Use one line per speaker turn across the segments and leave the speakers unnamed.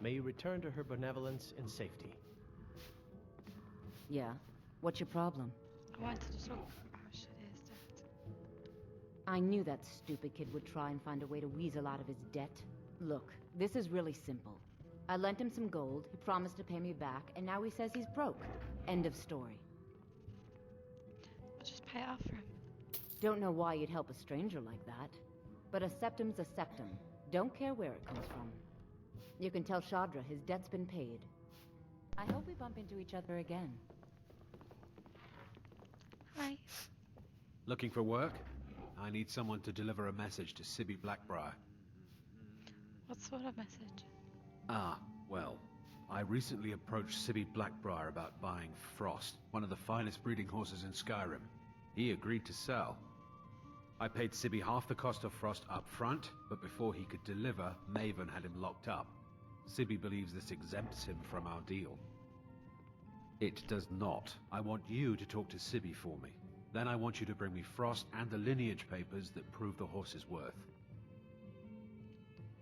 May you return to her benevolence in safety.
Yeah. What's your problem?
I wanted to talk. Oh shit, it is dead.
I knew that stupid kid would try and find a way to weasel out of his debt. Look, this is really simple. I lent him some gold, he promised to pay me back, and now he says he's broke. End of story.
I'll just pay it off for him.
Don't know why you'd help a stranger like that. But a septum's a septum. Don't care where it comes from. You can tell Shadra his debt's been paid. I hope we bump into each other again.
Hi.
Looking for work? I need someone to deliver a message to Sibby Blackbriar.
What sort of message?
Ah, well, I recently approached Sibby Blackbriar about buying Frost, one of the finest breeding horses in Skyrim. He agreed to sell. I paid Sibby half the cost of Frost up front, but before he could deliver, Maven had him locked up. Sibby believes this exempts him from our deal. It does not. I want you to talk to Sibby for me. Then I want you to bring me Frost and the lineage papers that prove the horse's worth.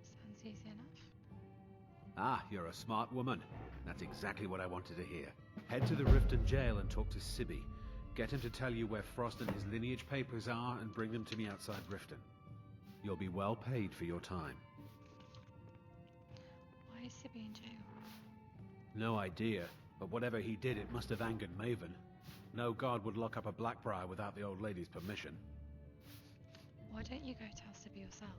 Sounds easy enough.
Ah, you're a smart woman. That's exactly what I wanted to hear. Head to the Riften jail and talk to Sibby. Get him to tell you where Frost and his lineage papers are and bring them to me outside Riften. You'll be well paid for your time.
Why is Sibby in jail?
No idea, but whatever he did, it must have angered Maven. No guard would lock up a Blackbriar without the old lady's permission.
Why don't you go tell Sibby yourself?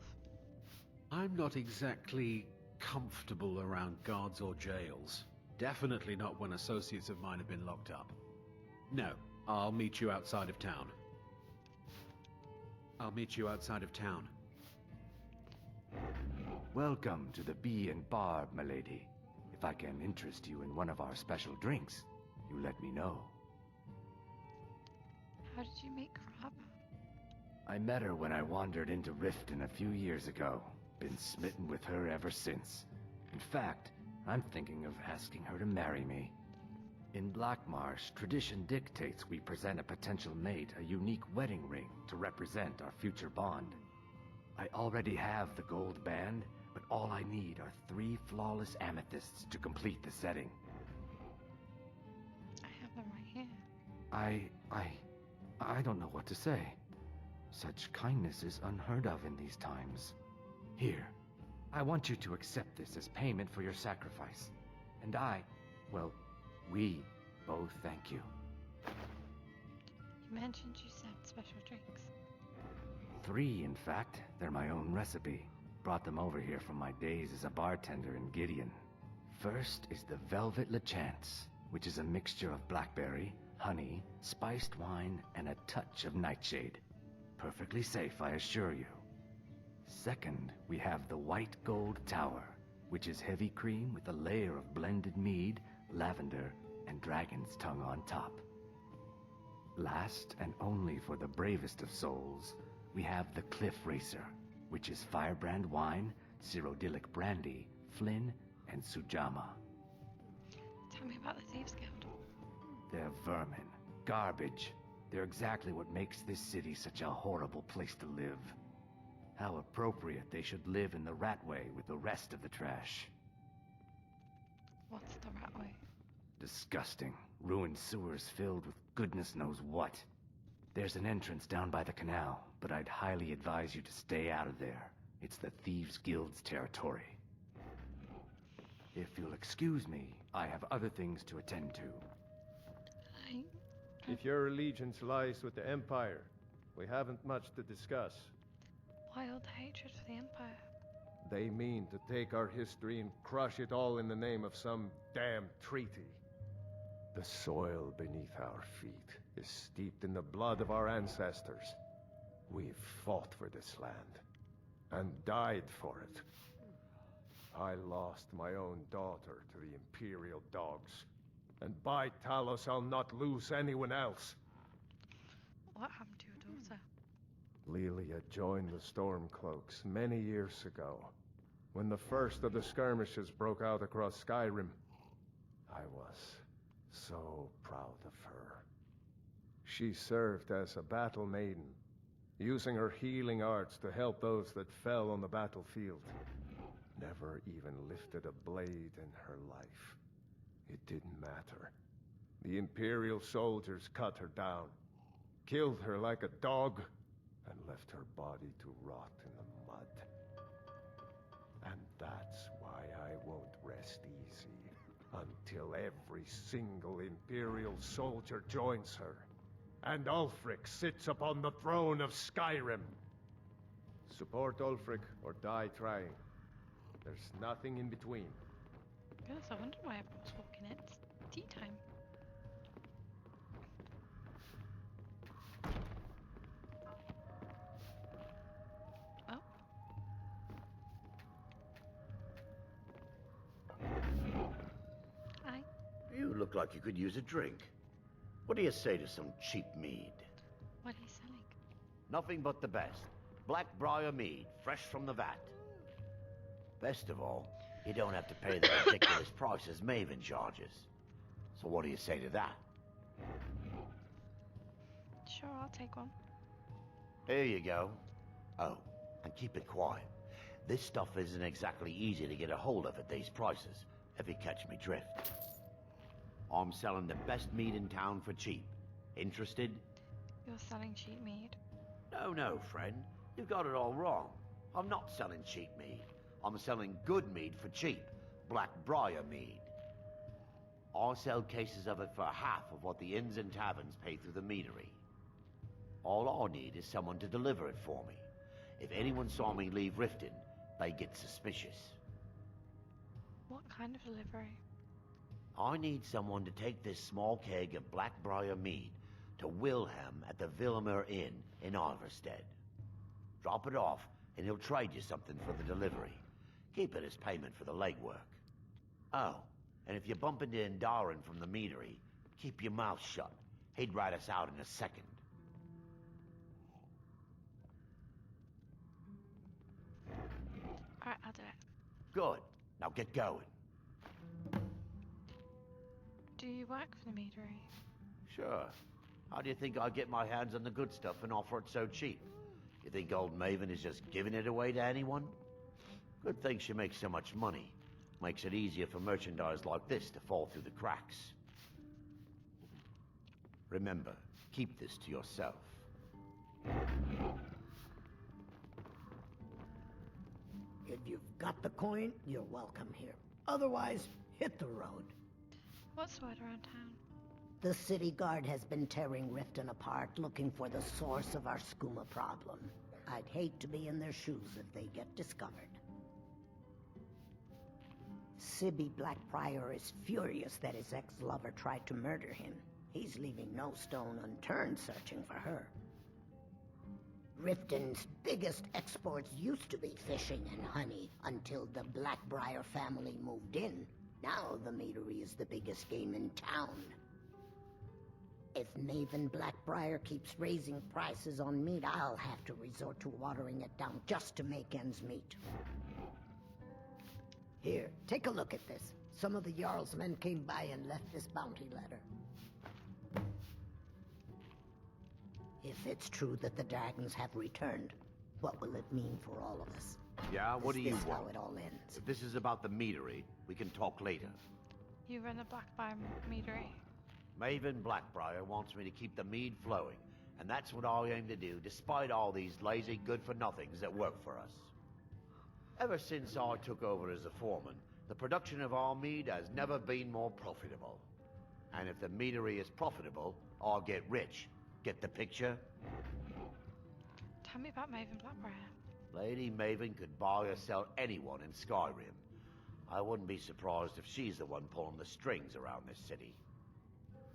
I'm not exactly comfortable around guards or jails. Definitely not when associates of mine have been locked up. No, I'll meet you outside of town.
Welcome to the Bee and Barb, milady. If I can interest you in one of our special drinks, you let me know.
How did you meet Barb?
I met her when I wandered into Riften a few years ago. Been smitten with her ever since. In fact, I'm thinking of asking her to marry me. In Blackmarsh, tradition dictates we present a potential mate a unique wedding ring to represent our future bond. I already have the gold band, but all I need are 3 flawless amethysts to complete the setting.
I have them right here.
I don't know what to say. Such kindness is unheard of in these times. Here, I want you to accept this as payment for your sacrifice. And we both thank you.
You mentioned you sent special drinks.
3, in fact. They're my own recipe. Brought them over here from my days as a bartender in Gideon. First is the Velvet Lechance, which is a mixture of blackberry, honey, spiced wine, and a touch of nightshade. Perfectly safe, I assure you. Second, we have the White Gold Tower, which is heavy cream with a layer of blended mead, lavender, and dragon's tongue on top. Last, and only for the bravest of souls, we have the Cliff Racer, which is firebrand wine, Cyrodiilic brandy, Flynn, and Sujama.
Tell me about the Thieves Guild.
They're vermin. Garbage. They're exactly what makes this city such a horrible place to live. How appropriate they should live in the Ratway with the rest of the trash.
What's the Ratway?
Disgusting. Ruined sewers filled with goodness knows what. There's an entrance down by the canal, but I'd highly advise you to stay out of there. It's the Thieves Guild's territory. If you'll excuse me, I have other things to attend to.
If your allegiance lies with the Empire, we haven't much to discuss.
Wild hatred for the Empire.
They mean to take our history and crush it all in the name of some damn treaty. The soil beneath our feet is steeped in the blood of our ancestors. We've fought for this land, and died for it. I lost my own daughter to the Imperial dogs, and by Talos I'll not lose anyone else.
What happened to your daughter?
Lelia joined the Stormcloaks many years ago, when the first of the skirmishes broke out across Skyrim. I was so proud of her. She served as a battle maiden, using her healing arts to help those that fell on the battlefield. Never even lifted a blade in her life. It didn't matter. The Imperial soldiers cut her down, killed her like a dog, and left her body to rot in the mud. And that's why I won't rest easy until every single Imperial soldier joins her, and Ulfric sits upon the throne of Skyrim. Support Ulfric or die trying. There's nothing in between.
Yes, I wonder why everyone's walking in. It's tea time. Oh. Hi.
You look like you could use a drink. What do you say to some cheap mead?
What are you selling?
Nothing but the best. Blackbriar mead, fresh from the vat. Best of all, you don't have to pay the ridiculous prices Maven charges. So what do you say to that?
Sure, I'll take one.
Here you go. Oh, and keep it quiet. This stuff isn't exactly easy to get a hold of at these prices, if you catch me drift. I'm selling the best mead in town for cheap. Interested?
You're selling cheap mead.
No, friend. You've got it all wrong. I'm not selling cheap mead. I'm selling good mead for cheap. Blackbriar mead. I sell cases of it for half of what the inns and taverns pay through the meadery. All I need is someone to deliver it for me. If anyone saw me leave Riften, they get suspicious.
What kind of delivery?
I need someone to take this small keg of Blackbriar mead to Wilhelm at the Villamur Inn in Iverstead. Drop it off, and he'll trade you something for the delivery. Keep it as payment for the legwork. Oh, and if you bump into Indarin from the meadery, keep your mouth shut. He'd rat us out in a second.
Alright, I'll do it.
Good. Now get going.
Do you work for the meadery?
Sure. How do you think I get my hands on the good stuff and offer it so cheap? You think old Maven is just giving it away to anyone? Good thing she makes so much money. Makes it easier for merchandise like this to fall through the cracks. Remember, keep this to yourself.
If you've got the coin, you're welcome here. Otherwise, hit the road.
What's the word around town?
The city guard has been tearing Riften apart, looking for the source of our skooma problem. I'd hate to be in their shoes if they get discovered. Sibby Blackbriar is furious that his ex-lover tried to murder him. He's leaving no stone unturned searching for her. Riften's biggest exports used to be fishing and honey until the Blackbriar family moved in. Now the meadery is the biggest game in town. If Maven Blackbriar keeps raising prices on meat, I'll have to resort to watering it down just to make ends meet. Here, take a look at this. Some of the Jarl's men came by and left this bounty letter. If it's true that the dragons have returned, what will it mean for all of us?
Yeah, what do you
Is this
want?
how it all ends?
If this is about the meadery, we can talk later.
You run a Blackbriar meadery.
Maven Blackbriar wants me to keep the mead flowing, and that's what I aim to do, despite all these lazy good-for-nothings that work for us. Ever since I took over as a foreman, the production of our mead has never been more profitable. And if the meadery is profitable, I'll get rich. Get the picture?
Tell me about Maven Blackbriar.
Lady Maven could buy or sell anyone in Skyrim. I wouldn't be surprised if she's the one pulling the strings around this city.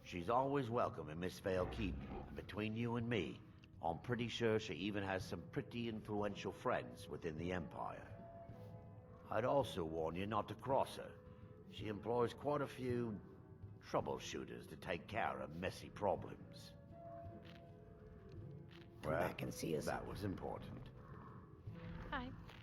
She's always welcome in Mistveil Keep, and between you and me, I'm pretty sure she even has some pretty influential friends within the Empire. I'd also warn you not to cross her. She employs quite a few troubleshooters to take care of messy problems.
Come back and see us.
That was important.